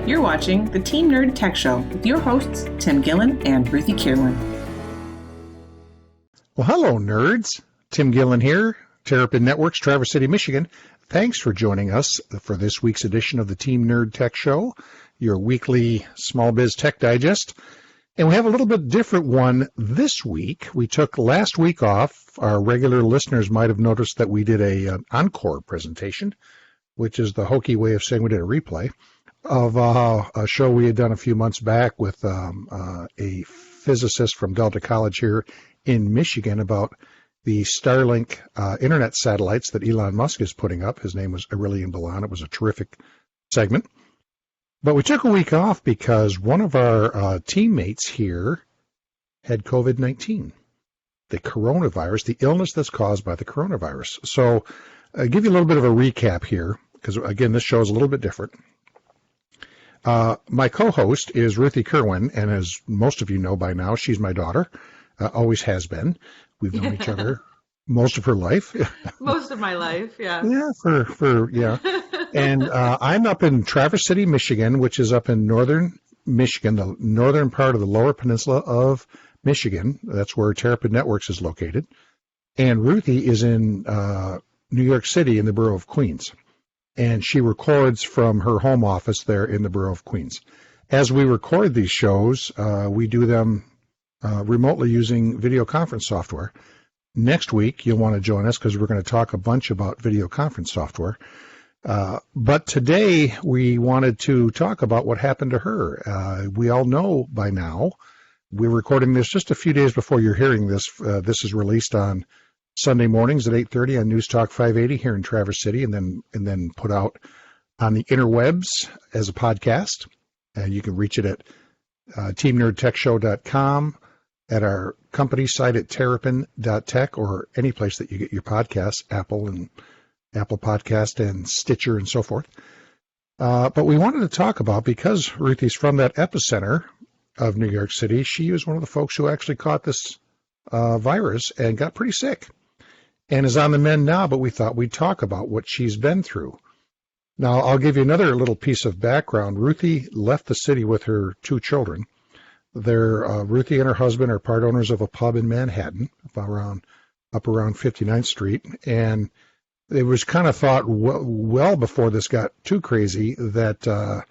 You're watching the Team Nerd Tech Show with your hosts, Tim Gillen and Ruthy Kierlin. Well, hello, nerds. Tim Gillen here, Terrapin Networks, Traverse City, Michigan. Thanks for joining us for this week's edition of the Team Nerd Tech Show, your weekly small biz tech digest. And we have a little bit different one this week. We took last week off. Our regular listeners might have noticed that we did an encore presentation, which is the hokey way of saying we did a replay of a show we had done a few months back with a physicist from Delta College here in Michigan about the Starlink internet satellites that Elon Musk is putting up. His name was Aurelian Balan. It was a terrific segment. But we took a week off because one of our teammates here had COVID-19, the coronavirus, the illness that's caused by the coronavirus. So I'll give you a little bit of a recap here because, again, this show is a little bit different. My co-host is Ruthy Kierlin, and as most of you know by now, she's my daughter, always has been. We've known each other most of her life. Most of my life, yeah. Yeah, And I'm up in Traverse City, Michigan, which is up in northern Michigan, the northern part of the Lower Peninsula of Michigan. That's where Terrapin Networks is located. And Ruthy is in New York City in the borough of Queens. And she records from her home office there in the borough of Queens. As we record these shows, we do them remotely using video conference software. Next week, you'll want to join us because we're going to talk a bunch about video conference software. But today, we wanted to talk about what happened to her. We all know by now, we're recording this just a few days before you're hearing this. This is released on Sunday mornings at 8:30 on NewsTalk 580 here in Traverse City, and then put out on the interwebs as a podcast. You can reach it at teamnerdtechshow.com, at our company site at terrapin.tech, or any place that you get your podcasts, Apple Podcast and Stitcher and so forth. But we wanted to talk about, because Ruthy's from that epicenter of New York City, she was one of the folks who actually caught this virus and got pretty sick and is on the mend now, but we thought we'd talk about what she's been through. Now, I'll give you another little piece of background. Ruthy left the city with her two children. Ruthy and her husband are part owners of a pub in Manhattan, up around 59th Street, and it was kind of thought well before this got too crazy that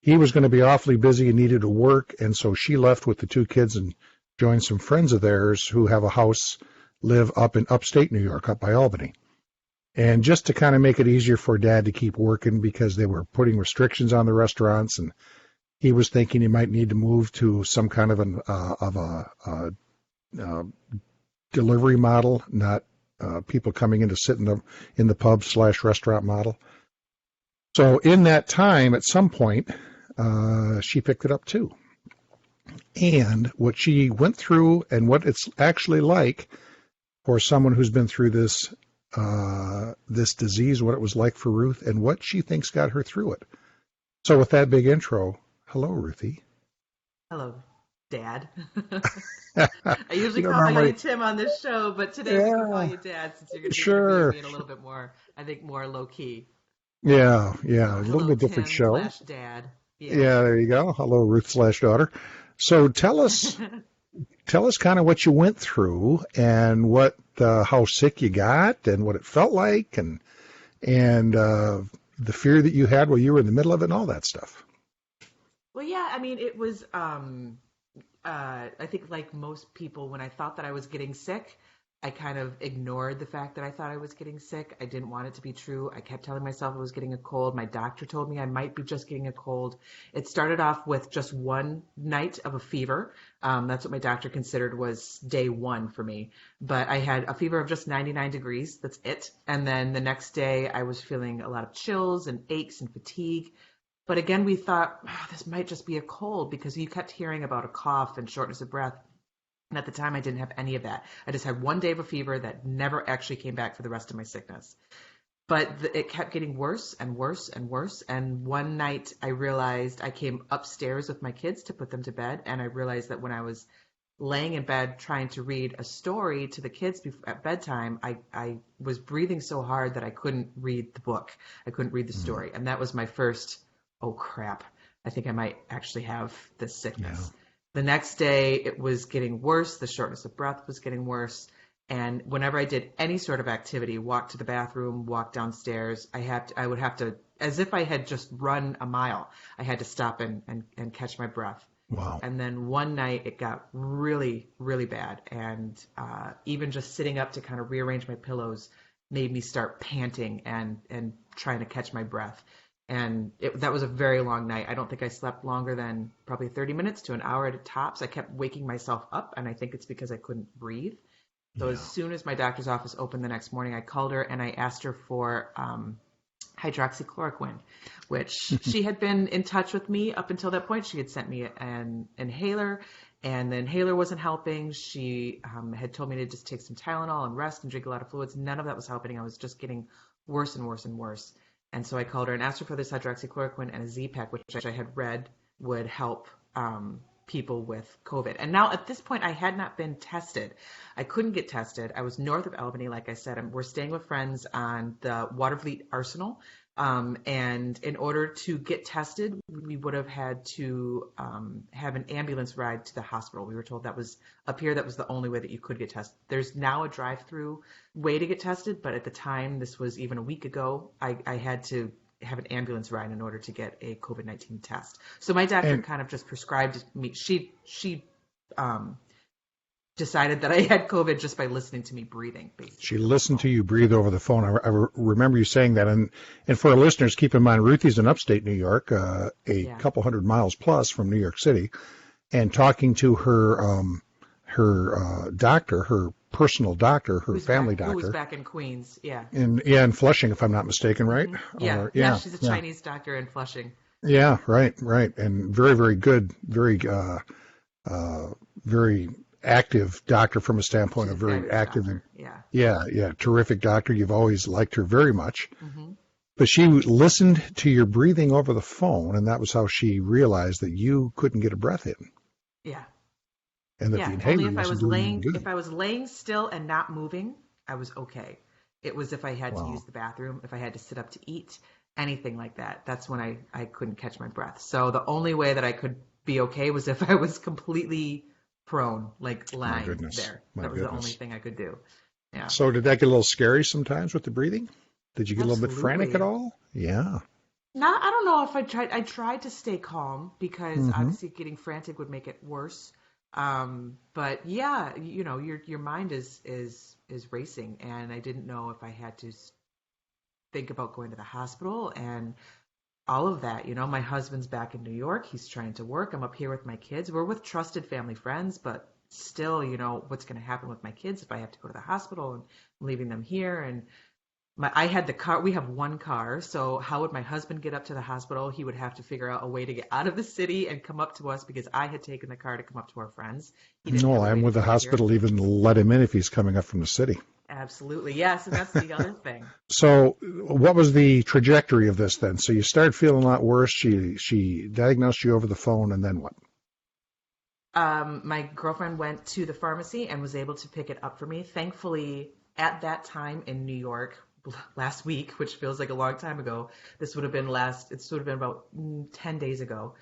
he was going to be awfully busy and needed to work, and so she left with the two kids and joined some friends of theirs who have a house, live up in upstate New York, up by Albany. And just to kind of make it easier for Dad to keep working, because they were putting restrictions on the restaurants, and he was thinking he might need to move to some kind of a delivery model, not people coming in to sit in the pub/restaurant model. So in that time, at some point, she picked it up too. And what she went through and what it's actually like for someone who's been through this disease, what it was like for Ruth, and what she thinks got her through it. So with that big intro, hello, Ruthy. Hello, Dad. I usually call you Tim on this show, but today we can call you Dad, since you're going to be being a little bit more, I think, more low-key. Yeah, a little bit different Tim show. Dad. Yeah, there you go. Hello, Ruth/daughter. So tell us kind of what you went through and how sick you got and what it felt like, and the fear that you had while you were in the middle of it and all that stuff. Well, yeah, I mean, it was, I think like most people, when I thought that I was getting sick, I kind of ignored the fact that I thought I was getting sick. I didn't want it to be true. I kept telling myself I was getting a cold. My doctor told me I might be just getting a cold. It started off with just one night of a fever. That's what my doctor considered was day one for me. But I had a fever of just 99 degrees. That's it. And then the next day I was feeling a lot of chills and aches and fatigue. But again, we thought, this might just be a cold, because you kept hearing about a cough and shortness of breath. And at the time, I didn't have any of that. I just had one day of a fever that never actually came back for the rest of my sickness. But it kept getting worse and worse and worse. And one night I realized, I came upstairs with my kids to put them to bed, and I realized that when I was laying in bed trying to read a story to the kids at bedtime, I was breathing so hard that I couldn't read the book. I couldn't read the story. And that was my first, oh crap, I think I might actually have this sickness. Yeah. The next day, it was getting worse. The shortness of breath was getting worse. And whenever I did any sort of activity, walk to the bathroom, walk downstairs, I would have to, as if I had just run a mile, I had to stop and catch my breath. Wow. And then one night it got really, really bad. And even just sitting up to kind of rearrange my pillows made me start panting and trying to catch my breath. And that was a very long night. I don't think I slept longer than probably 30 minutes to an hour at a tops. I kept waking myself up, and I think it's because I couldn't breathe. So as soon as my doctor's office opened the next morning, I called her and I asked her for hydroxychloroquine, which she had been in touch with me up until that point. She had sent me an inhaler, and the inhaler wasn't helping. She had told me to just take some Tylenol and rest and drink a lot of fluids. None of that was helping. I was just getting worse and worse and worse. And so I called her and asked her for this hydroxychloroquine and a Z-Pack, which I had read would help people with COVID. And now at this point, I had not been tested. I couldn't get tested. I was north of Albany, like I said. We're staying with friends on the Watervliet Arsenal. And in order to get tested, we would have had to have an ambulance ride to the hospital. We were told that was up here, that was the only way that you could get tested. There's now a drive-through way to get tested, but at the time, this was even a week ago, I had to have an ambulance ride in order to get a COVID-19 test. So my doctor kind of just prescribed me. She decided that I had COVID just by listening to me breathing, basically. She listened to you breathe over the phone. I remember you saying that. And for our listeners, keep in mind, Ruthy's in upstate New York, a couple hundred miles plus from New York City, and talking to her doctor, her personal doctor, her family doctor. Who was back in Queens, yeah. In Flushing, if I'm not mistaken, right? Mm-hmm. Yeah, she's a Chinese doctor in Flushing. Yeah, right. And very, very good, very active doctor from a standpoint of very active. And, terrific doctor. You've always liked her very much. Mm-hmm. But she listened to your breathing over the phone, and that was how she realized that you couldn't get a breath in. Yeah. And that the inhaler only wasn't if I was laying still and not moving, I was okay. It was if I had to use the bathroom, if I had to sit up to eat, anything like that. That's when I couldn't catch my breath. So the only way that I could be okay was if I was completely prone, like lying there. That was the only thing I could do. Yeah. So did that get a little scary sometimes with the breathing? Did you get a little bit frantic at all? Yeah. No, I don't know if I tried. I tried to stay calm because obviously getting frantic would make it worse. But yeah, your mind is racing, and I didn't know if I had to think about going to the hospital and all of that. My husband's back in New York. He's trying to work. I'm up here with my kids. We're with trusted family friends, but still, what's going to happen with my kids if I have to go to the hospital and I'm leaving them here? And I had the car. We have one car. So how would my husband get up to the hospital? He would have to figure out a way to get out of the city and come up to us because I had taken the car to come up to our friends. No, I'm with the hospital here. Even let him in if he's coming up from the city. Absolutely. Yes. And that's the other thing. So what was the trajectory of this then? So you started feeling a lot worse. She diagnosed you over the phone, and then what? My girlfriend went to the pharmacy and was able to pick it up for me. Thankfully, at that time in New York, last week, which feels like a long time ago, it would have been about 10 days ago,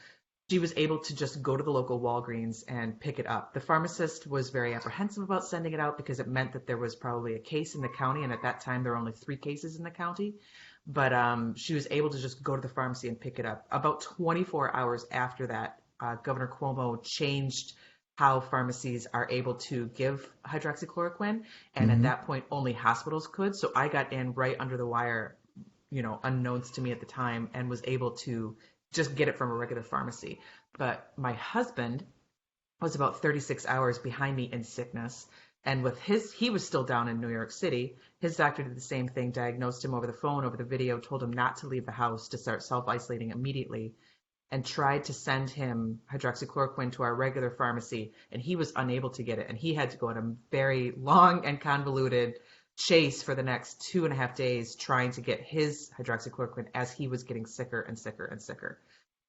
she was able to just go to the local Walgreens and pick it up. The pharmacist was very apprehensive about sending it out because it meant that there was probably a case in the county, and at that time there were only 3 cases in the county. But she was able to just go to the pharmacy and pick it up. About 24 hours after that, Governor Cuomo changed how pharmacies are able to give hydroxychloroquine, and at that point only hospitals could. So I got in right under the wire, unknowns to me at the time, and was able to just get it from a regular pharmacy. But my husband was about 36 hours behind me in sickness, and he was still down in New York City. His doctor did the same thing, diagnosed him over the phone, over the video, told him not to leave the house, to start self-isolating immediately, and tried to send him hydroxychloroquine to our regular pharmacy, and he was unable to get it. And he had to go on a very long and convoluted chase for the next 2.5 days trying to get his hydroxychloroquine as he was getting sicker and sicker and sicker.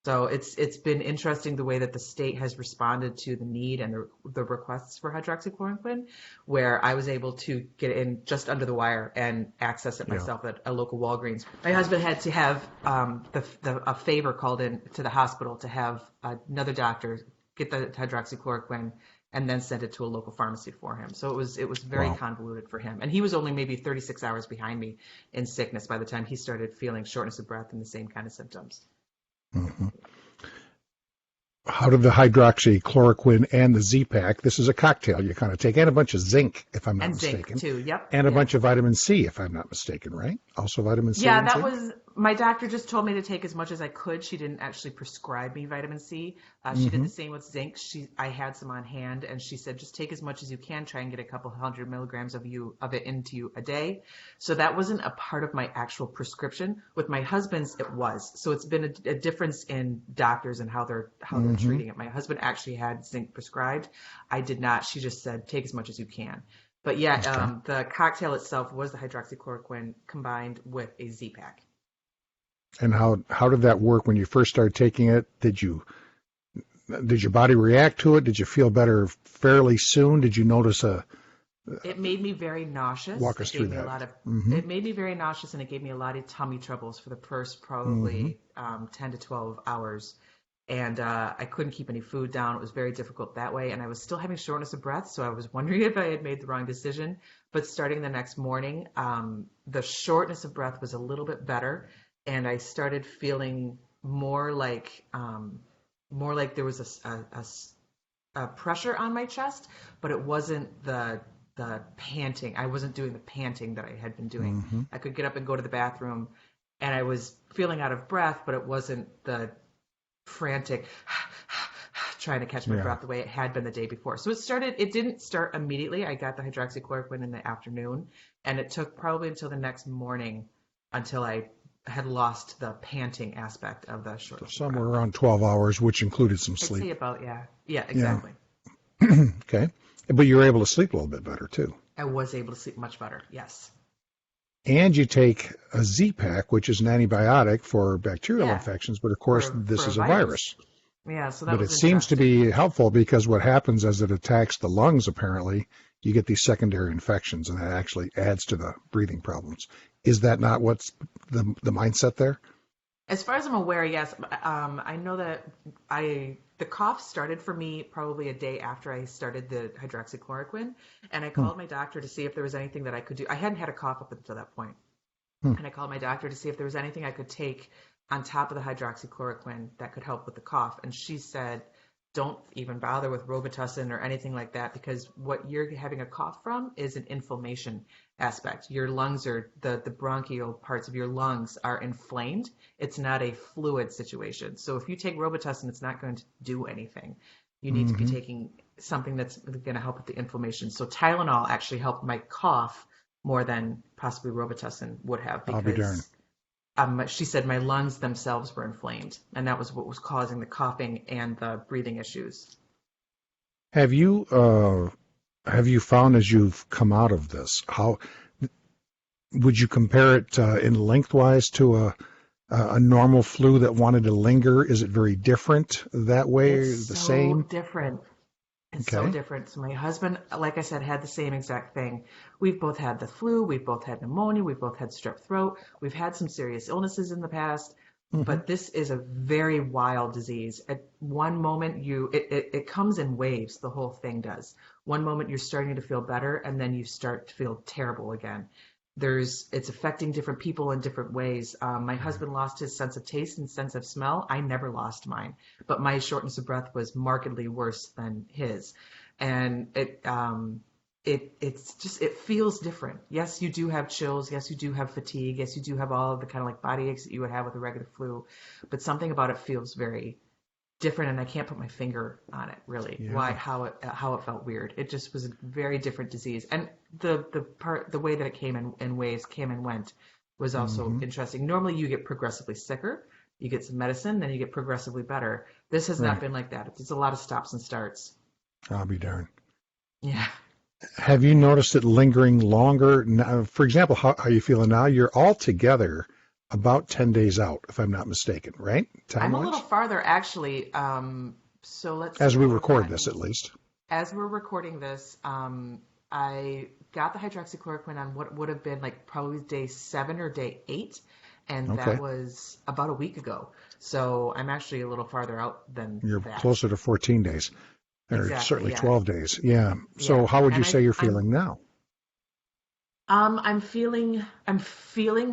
So it's been interesting the way that the state has responded to the need and the requests for hydroxychloroquine, where I was able to get in just under the wire and access it myself at a local Walgreens. My husband had to have a favor called in to the hospital to have another doctor get the hydroxychloroquine and then send it to a local pharmacy for him. So it was very convoluted for him. And he was only maybe 36 hours behind me in sickness by the time he started feeling shortness of breath and the same kind of symptoms. Mm-hmm. How did the hydroxychloroquine and the Z-Pak, this is a cocktail you kind of take, and a bunch of zinc, if I'm not mistaken. And zinc, too, yep. And a bunch of vitamin C, if I'm not mistaken, right? Also vitamin C. Yeah, that was, my doctor just told me to take as much as I could. She didn't actually prescribe me vitamin C. She did the same with zinc. I had some on hand, and she said, just take as much as you can, try and get a couple 100 milligrams of it into you a day. So that wasn't a part of my actual prescription. With my husband's, it was. So it's been a difference in doctors and how they're treating it. My husband actually had zinc prescribed. I did not. She just said, take as much as you can. But yeah, the cocktail itself was the hydroxychloroquine combined with a Z-Pak. And how did that work when you first started taking it? Did your body react to it? Did you feel better fairly soon? Did you notice It made me very nauseous. Walk us through that. It made me very nauseous, and it gave me a lot of tummy troubles for the first probably 10 to 12 hours. And I couldn't keep any food down. It was very difficult that way. And I was still having shortness of breath, so I was wondering if I had made the wrong decision. But starting the next morning, the shortness of breath was a little bit better. And I started feeling more like there was a pressure on my chest, but it wasn't the panting. I wasn't doing the panting that I had been doing. I could get up and go to the bathroom, and I was feeling out of breath, but it wasn't the frantic trying to catch my breath the way it had been the day before. So it didn't start immediately. I got the hydroxychloroquine in the afternoon, and it took probably until the next morning until I had lost the panting aspect of the shortness. So somewhere around 12 hours, which included some sleep. I'd say about, yeah, exactly. Yeah. Okay. But you were able to sleep a little bit better, too. I was able to sleep much better, yes. And you take a Z-Pak, which is an antibiotic for bacterial infections, but of course this is a virus. Yeah, so that but was it seems to be helpful because what happens as it attacks the lungs, apparently, you get these secondary infections, and that actually adds to the breathing problems. Is that not what's the mindset there? As far as I'm aware, yes. I know that the cough started for me probably a day after I started the hydroxychloroquine, and I called my doctor to see if there was anything that I could do. I hadn't had a cough up until that point. And I called my doctor to see if there was anything I could take on top of the hydroxychloroquine that could help with the cough. And she said, don't even bother with Robitussin or anything like that, because what you're having a cough from is an inflammation aspect. Your lungs the bronchial parts of your lungs are inflamed. It's not a fluid situation. So if you take Robitussin, it's not going to do anything. You need to be taking something that's going to help with the inflammation. So Tylenol actually helped my cough more than possibly Robitussin would have, because I'll be darned. She said my lungs themselves were inflamed, and that was what was causing the coughing and the breathing issues. Have you found as you've come out of this, how would you compare it in lengthwise to a normal flu that wanted to linger? Is it very different that way? It's the so same? Different. It's so different. So my husband, like I said, had the same exact thing. We've both had the flu. We've both had pneumonia. We've both had strep throat. We've had some serious illnesses in the past. But this is a very wild disease. At one moment, it comes in waves. The whole thing does. One moment you're starting to feel better, and then you start to feel terrible again. It's affecting different people in different ways. My husband lost his sense of taste and sense of smell. I never lost mine, but my shortness of breath was markedly worse than his. And it feels different. Yes, you do have chills. Yes, you do have fatigue. Yes, you do have all of the kind of like body aches that you would have with a regular flu, but something about it feels very different, and I can't put my finger on it really. How it felt weird. It just was a very different disease, and the way that it came in waves, came and went, was also interesting. Normally you get progressively sicker, you get some medicine, then you get progressively better. This has not been like that. It's a lot of stops and starts. I'll be darned. Yeah. Have you noticed it lingering longer? Now, for example, how are you feeling now? You're all together about 10 days out, if I'm not mistaken, right? I'm a Time-wise? little farther actually. So let's see As we what we've record got. this, at least. As we're recording this, I got the hydroxychloroquine on what would have been like probably day 7 or day 8, and that Okay. was about a week ago. So I'm actually a little farther out than You're that. closer to 14 days, or Exactly, certainly yeah. 12 days. Yeah. So Yeah. how would you And say you're I'm feeling now? I'm feeling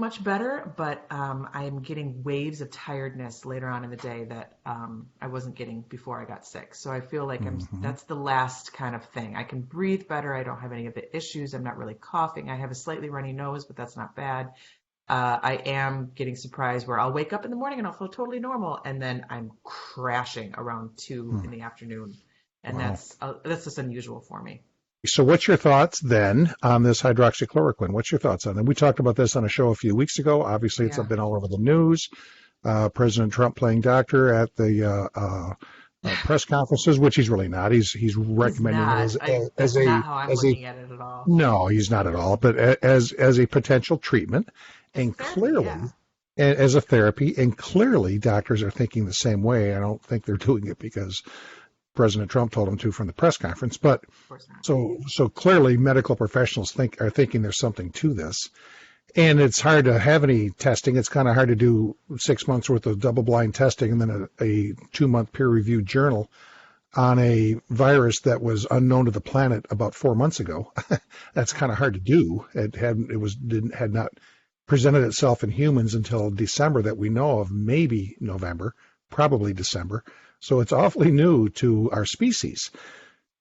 much better, but I'm getting waves of tiredness later on in the day that I wasn't getting before I got sick. So I feel like Hmm. that's the last kind of thing. I can breathe better. I don't have any of the issues. I'm not really coughing. I have a slightly runny nose, but that's not bad. I am getting surprised where I'll wake up in the morning and I'll feel totally normal, and then I'm crashing around 2 in the afternoon, and Wow. that's just unusual for me. So what's your thoughts then on this hydroxychloroquine? What's your thoughts on it? We talked about this on a show a few weeks ago. Obviously, it's Yeah. been all over the news. President Trump playing doctor at the press conferences, which he's really not. He's He's recommending it not. as That's a not how I'm as a looking at it at all. no, he's not at all, but as a potential treatment, It's a and therapy, clearly yeah. as a therapy, and clearly doctors are thinking the same way. I don't think they're doing it because President Trump told them to from the press conference, but Of course not. so clearly medical professionals are thinking there's something to this. And it's hard to have any testing. It's kind of hard to do 6 months worth of double-blind testing and then a 2-month peer-reviewed journal on a virus that was unknown to the planet about 4 months ago. That's kind of hard to do. Had not presented itself in humans until December that we know of, maybe November, probably December. So it's awfully new to our species.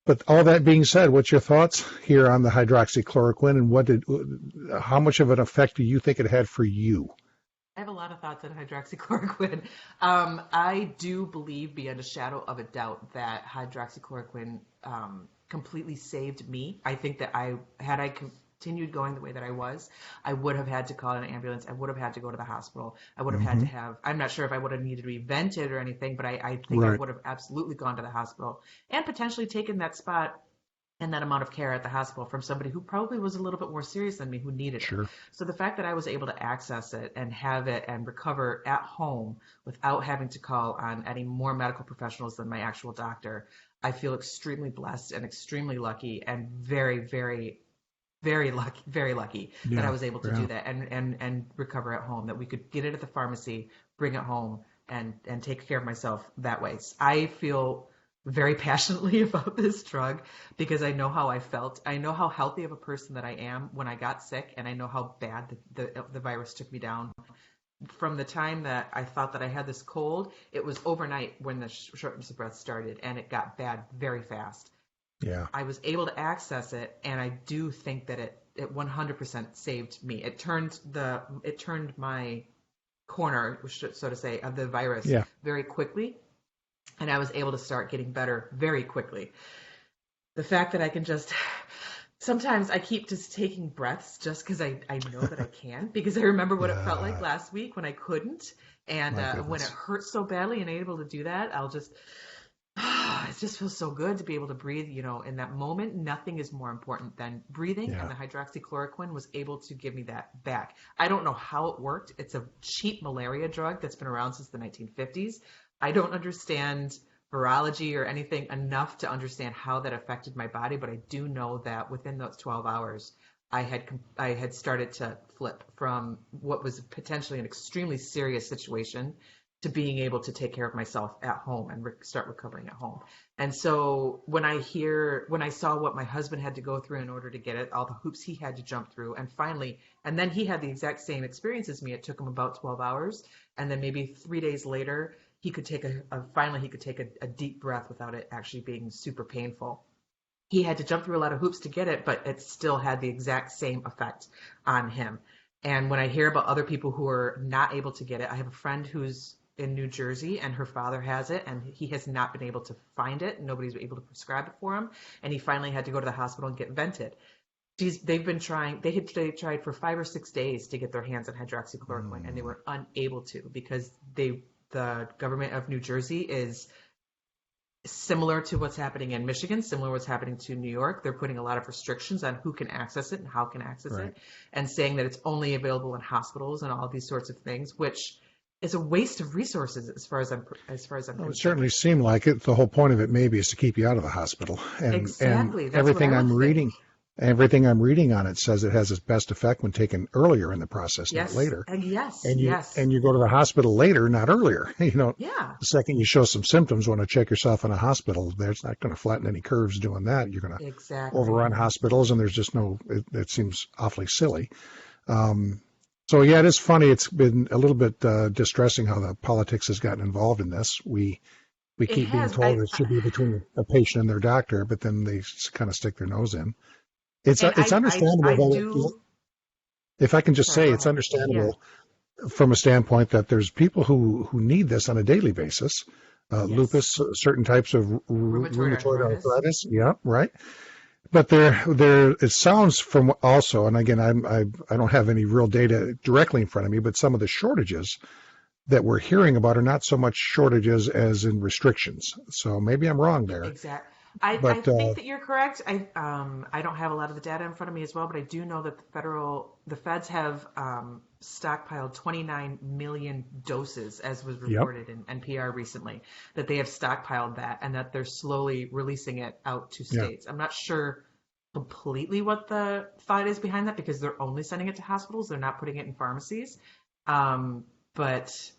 But all that being said, what's your thoughts here on the hydroxychloroquine, and how much of an effect do you think it had for you? I have a lot of thoughts on hydroxychloroquine. I do believe beyond a shadow of a doubt that hydroxychloroquine completely saved me. I think that had I continued going the way that I was, I would have had to call an ambulance. I would have had to go to the hospital. I would have had to Hmm. have, I'm not sure if I would have needed to be vented or anything, but I think I Right. would have absolutely gone to the hospital and potentially taken that spot and that amount of care at the hospital from somebody who probably was a little bit more serious than me, who needed it. Sure. So the fact that I was able to access it and have it and recover at home without having to call on any more medical professionals than my actual doctor, I feel extremely blessed and extremely lucky and very, very, very lucky that I Yeah. was able to Yeah. do that and recover at home, that we could get it at the pharmacy, bring it home, and take care of myself that way. I feel very passionately about this drug because I know how I felt. I know how healthy of a person that I am when I got sick, and I know how bad the virus took me down. From the time that I thought that I had this cold, it was overnight when the shortness of breath started, and it got bad very fast. Yeah. I was able to access it, and I do think that it 100% saved me. It turned my corner, so to say, of the virus Yeah. very quickly, and I was able to start getting better very quickly. The fact that I can just sometimes I keep just taking breaths just because I know that I can, because I remember what it felt like Yeah. last week when I couldn't, and My when it goodness. hurts so badly and able to do that, I'll just it just feels so good to be able to breathe. In that moment, nothing is more important than breathing, and Yeah. the hydroxychloroquine was able to give me that back. I don't know how it worked. It's a cheap malaria drug that's been around since the 1950s. I don't understand virology or anything enough to understand how that affected my body, but I do know that within those 12 hours, I had started to flip from what was potentially an extremely serious situation to being able to take care of myself at home and start recovering at home. And so when I saw what my husband had to go through in order to get it, all the hoops he had to jump through, and then he had the exact same experience as me. It took him about 12 hours. And then maybe 3 days later, he could take a deep breath without it actually being super painful. He had to jump through a lot of hoops to get it, but it still had the exact same effect on him. And when I hear about other people who are not able to get it, I have a friend who's in New Jersey, and her father has it, and he has not been able to find it. Nobody's able to prescribe it for him, and he finally had to go to the hospital and get vented. They've been trying. They tried for 5 or 6 days to get their hands on hydroxychloroquine, and they were unable to because the government of New Jersey is similar to what's happening in Michigan, similar to what's happening to New York. They're putting a lot of restrictions on who can access it and how can access Right. it, and saying that it's only available in hospitals and all these sorts of things, which is a waste of resources as far as I'm Well, concerned. it certainly seemed like it. The whole point of it maybe is to keep you out of the hospital. Exactly. And That's what everything I I'm would reading, think. everything I'm reading on it says it has its best effect when taken earlier in the process, not Yes. later. And yes. And Yes. you go to the hospital later, not earlier. Yeah. The second you show some symptoms, want to check yourself in a hospital, there's not going to flatten any curves doing that. You're going to Exactly. overrun hospitals, and there's just no. It seems awfully silly. So yeah, it is funny. It's been a little bit distressing how the politics has gotten involved in this. We It keep being has. told it should be between a patient and their doctor, but then they kind of stick their nose in. It's understandable I that do. if I can just Sorry, say, go it's ahead. Yeah. understandable from a standpoint that there's people who need this on a daily basis. Yes. Lupus, certain types of Rheumatoid rheumatoid arthritis. arthritis. Yeah, right. But there, it sounds from also, and again, I don't have any real data directly in front of me, but some of the shortages that we're hearing about are not so much shortages as in restrictions. So maybe I'm wrong there. Exactly. I But think that you're correct. I don't have a lot of the data in front of me as well, but I do know that the feds have stockpiled 29 million doses, as was yep, reported in NPR recently, that they have stockpiled that and that they're slowly releasing it out to yeah, states. I'm not sure completely what the thought is behind that because they're only sending it to hospitals. They're not putting it in pharmacies. But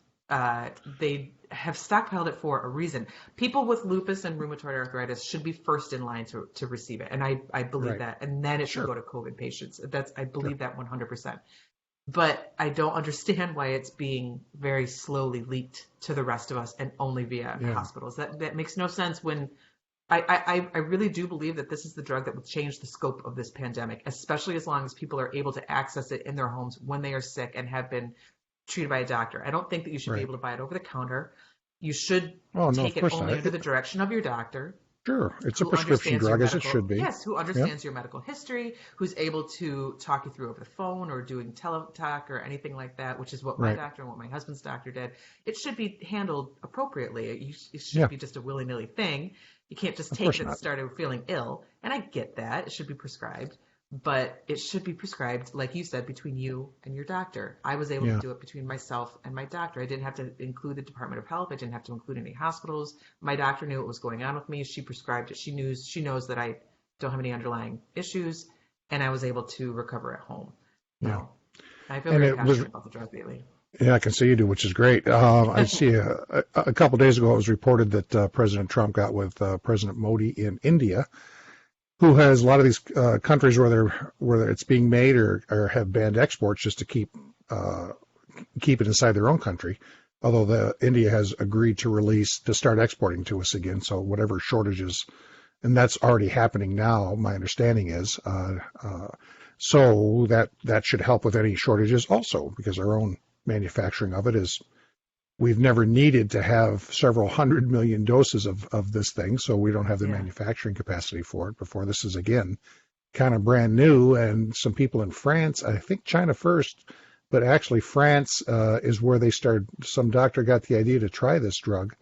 they have stockpiled it for a reason. People with lupus and rheumatoid arthritis should be first in line to receive it. And I believe right, that. And then it should sure, go to COVID patients. I sure, believe that 100%. But I don't understand why it's being very slowly leaked to the rest of us and only via yeah, hospitals. That makes no sense when I really do believe that this is the drug that will change the scope of this pandemic, especially as long as people are able to access it in their homes when they are sick and have been treated by a doctor. I don't think that you should be right. able to buy it over the counter. You should Oh no, of take it course only not. under the direction of your doctor Sure, it's a who prescription understands your drug as it medical, should be. yes, who Yep, understands your medical history, who's able to talk you through over the phone or doing teletalk or anything like that, which is what my right. doctor and what my husband's doctor did. It should be handled appropriately. It Yeah, shouldn't be just a willy-nilly thing. You can't just of take course it at the not. start of feeling ill. And I get that. It should be prescribed. But it should be prescribed, like you said, between you and your doctor. I was able to Yeah, do it between myself and my doctor. I didn't have to include the Department of Health. I didn't have to include any hospitals. My doctor knew what was going on with me. She prescribed it. She knows that I don't have any underlying issues, and I was able to recover at home. yeah. So I feel And very it was, passionate about the drug lately. yeah, I can see you do, which is great. I see a couple days ago it was reported that President Trump got with President Modi in India, who has a lot of these countries where it's being made or have banned exports just to keep it inside their own country. Although India has agreed to start exporting to us again, so whatever shortages, and that's already happening now. My understanding is, so that should help with any shortages also, because our own manufacturing of it is. We've never needed to have several 100 million doses of this thing, so we don't have the Yeah. manufacturing capacity for it before. This is, again, kind of brand new, and some people in France, I think China first, but actually France is where they started. Some doctor got the idea to try this drug,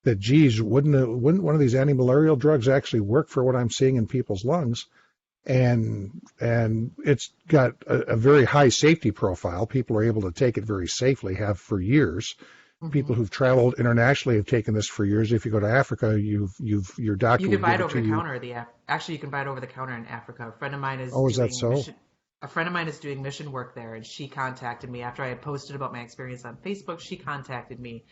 that, geez, wouldn't one of these anti-malarial drugs actually work for what I'm seeing in people's lungs? And it's got a very high safety profile. People are able to take it very safely, have for years. Hmm. People who've traveled internationally have taken this for years. If you go to Africa, your doctor You will can buy give it it over to the you. counter. Actually, you can buy it over the counter in Africa. A friend of mine is Oh, is that doing so? mission. A friend of mine is doing mission work there, and she contacted me after I had posted about my experience on Facebook. She contacted me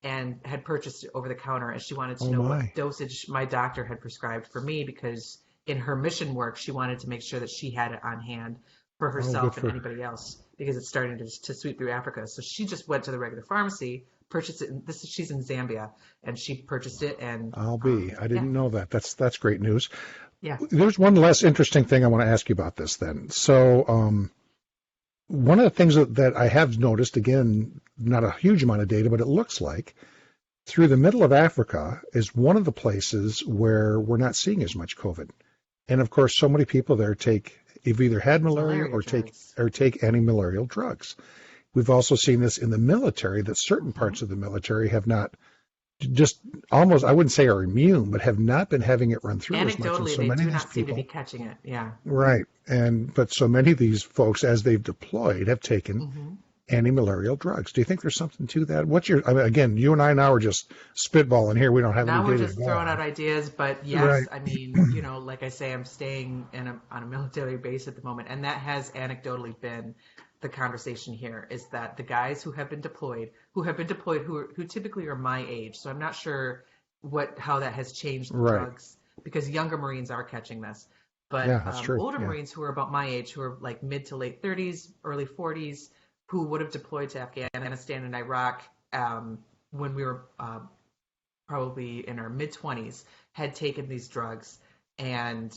and had purchased it over the counter, and she wanted to Oh know my. what dosage my doctor had prescribed for me because in her mission work, she wanted to make sure that she had it on hand for Oh, good herself and for. anybody else because it's starting to sweep through Africa. So she just went to the regular pharmacy, purchased it. She's in Zambia, and she purchased it, and I yeah, didn't know that. That's great news. yeah. There's one less interesting thing I want to ask you about this then. So, one of the things that I have noticed, again, not a huge amount of data, but it looks like through the middle of Africa is one of the places where we're not seeing as much COVID. And of course, so many people there have either had malaria Malaria drugs. or take anti-malarial drugs. We've also seen this in the military, that certain Hmm. parts of the military have not just almost, I wouldn't say are immune, but have not been having it run through as much. And Anecdotally, so they many do of these not seem to people, be catching it. Yeah. right. But so many of these folks, as they've deployed, have taken Mm-hmm. anti-malarial drugs. Do you think there's something to that? I mean, again, you and I now are just spitballing here. We don't have Now any we're data just to go throwing on. out ideas, but yes, Right. I mean, like I say, I'm staying on a military base at the moment, and that has anecdotally been the conversation here, is that the guys who have been deployed, who typically are my age, so I'm not sure how that has changed the Right. drugs, because younger Marines are catching this, but Yeah, that's true. older Yeah. Marines who are about my age, who are like mid to late 30s, early 40s, who would have deployed to Afghanistan and Iraq when we were probably in our mid-20s, had taken these drugs, and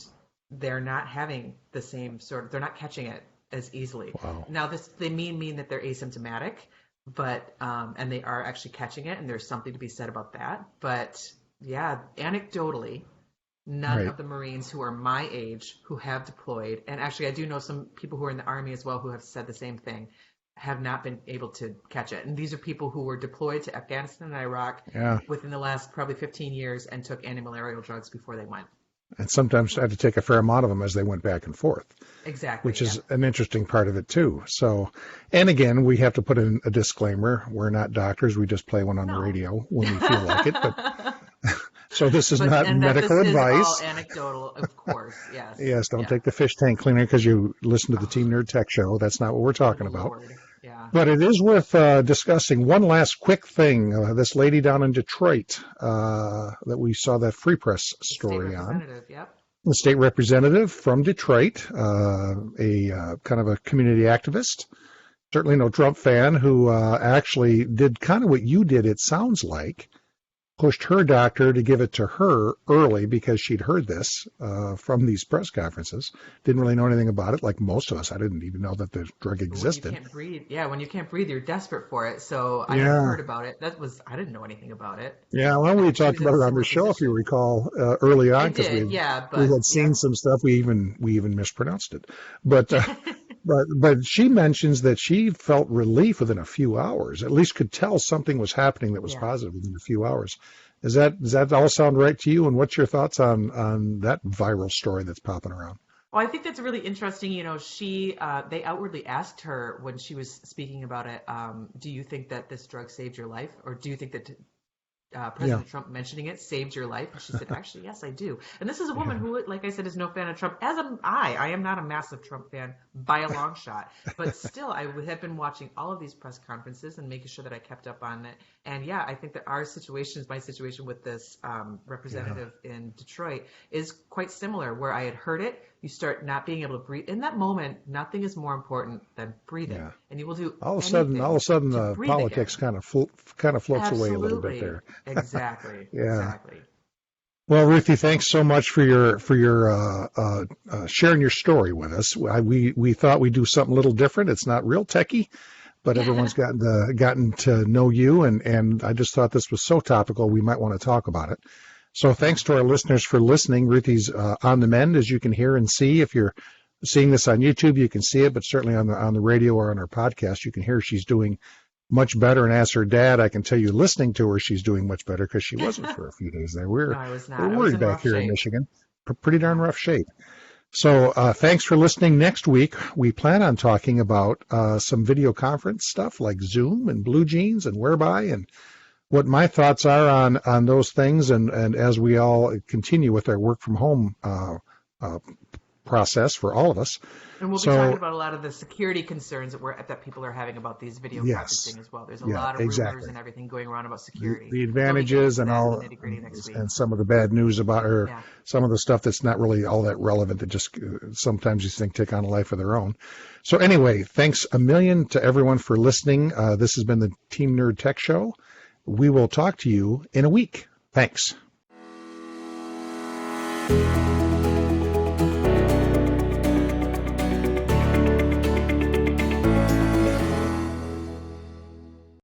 they're not having the same they're not catching it as easily. Wow. Now, they mean that they're asymptomatic, but and they are actually catching it, and there's something to be said about that. But yeah, anecdotally, none Right. of the Marines who are my age who have deployed, and actually I do know some people who are in the Army as well who have said the same thing, have not been able to catch it. And these are people who were deployed to Afghanistan and Iraq within the last probably 15 years and took anti-malarial drugs before they went. And sometimes had to take a fair amount of them as they went back and forth. Exactly. Which is an interesting part of it, too. So, and again, we have to put in a disclaimer. We're not doctors. We just play one on the radio when we feel like it. But so this is not medical advice. This is all anecdotal, of course, yes. Yes, don't take the fish tank cleaner because you listen to the Team Nerd Tech Show. That's not what we're talking about. Yeah. But it is worth discussing. One last quick thing. This lady down in Detroit that we saw that Free Press story on. Yep. The state representative from Detroit, a kind of a community activist, certainly no Trump fan, who actually did kind of what you did, it sounds like, pushed her doctor to give it to her early because she'd heard this from these press conferences. Didn't really know anything about it, like most of us. I didn't even know that the drug existed. When you can't breathe, when you can't breathe, you're desperate for it. So I hadn't heard about it. I didn't know anything about it. Yeah, well, we talked about it on the show, if you recall, early on, because we had seen some stuff. We even mispronounced it, but. But she mentions that she felt relief within a few hours, at least could tell something was happening that was positive within a few hours. Does that all sound right to you? And what's your thoughts on that viral story that's popping around? Well, I think that's really interesting. They outwardly asked her when she was speaking about it, do you think that this drug saved your life? Or do you think that President Trump mentioning it saved your life? And she said, actually, yes, I do. And this is a woman who, like I said, is no fan of Trump, as am I. I am not a massive Trump fan by a long shot. But still, I have been watching all of these press conferences and making sure that I kept up on it. And yeah, I think that my situation with this representative in Detroit is quite similar, where I had heard it. You start not being able to breathe. In that moment, nothing is more important than breathing. Yeah. And you will do all of a sudden the politics kind of floats away a little bit there. Exactly. Exactly. Well, Ruthy, thanks so much for your sharing your story with us. We thought we'd do something a little different. It's not real techie, but everyone's gotten to know you, and I just thought this was so topical we might want to talk about it. So thanks to our listeners for listening. Ruthy's on the mend, as you can hear and see. If you're seeing this on YouTube, you can see it, but certainly on the radio or on our podcast, you can hear she's doing much better. And as her dad, I can tell you, listening to her, she's doing much better because she wasn't for a few days there. We're worried back here in Michigan. Pretty darn rough shape. So thanks for listening. Next week, we plan on talking about some video conference stuff like Zoom and Blue Jeans and Whereby, and what my thoughts are on those things, and as we all continue with our work from home process for all of us. And we'll be talking about a lot of the security concerns that people are having about these video conferencing as well. There's a lot of rumors and everything going around about security. The advantages and all, and some of the bad news about, some of the stuff that's not really all that relevant, that just sometimes you think take on a life of their own. So anyway, thanks a million to everyone for listening. This has been the Team Nerd Tech Show. We will talk to you in a week. Thanks.